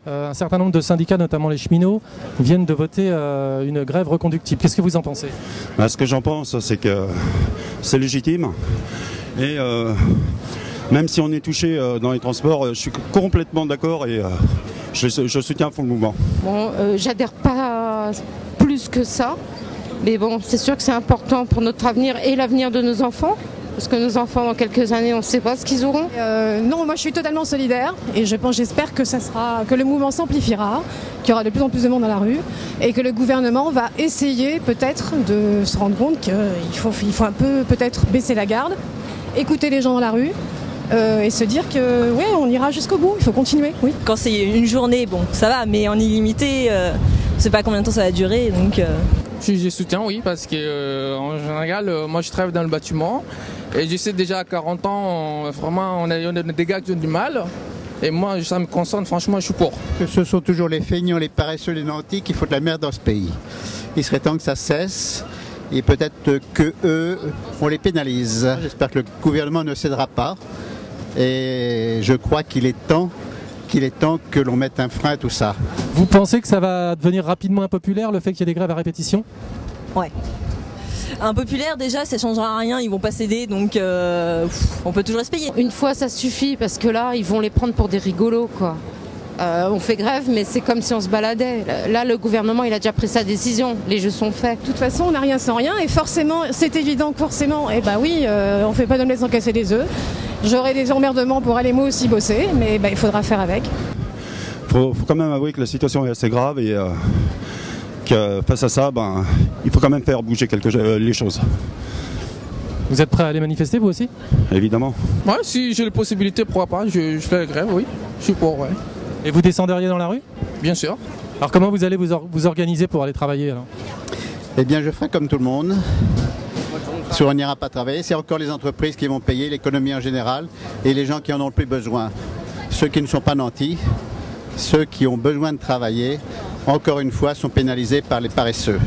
Un certain nombre de syndicats, notamment les cheminots, viennent de voter une grève reconductible. Qu'est-ce que vous en pensez? Ce que j'en pense, c'est que c'est légitime. Et même si on est touché dans les transports, je suis complètement d'accord et je soutiens à fond le mouvement. Bon, j'adhère pas plus que ça. Mais bon, c'est sûr que c'est important pour notre avenir et l'avenir de nos enfants. Parce que nos enfants, dans quelques années, on ne sait pas ce qu'ils auront. Non, moi je suis totalement solidaire et j'espère que le mouvement s'amplifiera, qu'il y aura de plus en plus de monde dans la rue et que le gouvernement va essayer peut-être de se rendre compte qu'il faut un peu peut-être baisser la garde, écouter les gens dans la rue et se dire que ouais, on ira jusqu'au bout, il faut continuer. Oui. Quand c'est une journée, bon, ça va, mais en illimité, on ne sait pas combien de temps ça va durer, donc... Je soutiens, oui, parce que en général, moi je travaille dans le bâtiment et je sais déjà à 40 ans, vraiment, on a des gars qui ont du mal. Et moi, ça me concerne, franchement, je suis pour. Ce sont toujours les feignants, les paresseux, les nantis qui font de la merde dans ce pays. Il serait temps que ça cesse et peut-être qu'eux, on les pénalise. J'espère que le gouvernement ne cédera pas et je crois qu'il est temps que l'on mette un frein à tout ça. Vous pensez que ça va devenir rapidement impopulaire, le fait qu'il y ait des grèves à répétition? Ouais. Impopulaire, déjà, ça ne changera rien, ils vont pas céder, donc on peut toujours se payer. Une fois, ça suffit, parce que là, ils vont les prendre pour des rigolos, quoi. On fait grève, mais c'est comme si on se baladait. Là, le gouvernement, il a déjà pris sa décision. Les jeux sont faits. De toute façon, on n'a rien sans rien et forcément, c'est évident que forcément, eh ben oui, on ne fait pas d'omelette sans casser les œufs. J'aurai des emmerdements pour aller moi aussi bosser, mais il faudra faire avec. Faut quand même avouer que la situation est assez grave et que face à ça, il faut quand même faire bouger les choses. Vous êtes prêt à aller manifester, vous aussi? Évidemment. Ouais, si j'ai la possibilité, pourquoi pas, je fais la grève, oui. Je suis pour, ouais. Et vous descenderiez dans la rue? Bien sûr. Alors comment vous allez vous organiser pour aller travailler alors? Eh bien, je ferai comme tout le monde. Si on n'ira pas travailler, c'est encore les entreprises qui vont payer, l'économie en général, et les gens qui en ont le plus besoin. Ceux qui ne sont pas nantis, ceux qui ont besoin de travailler, encore une fois, sont pénalisés par les paresseux.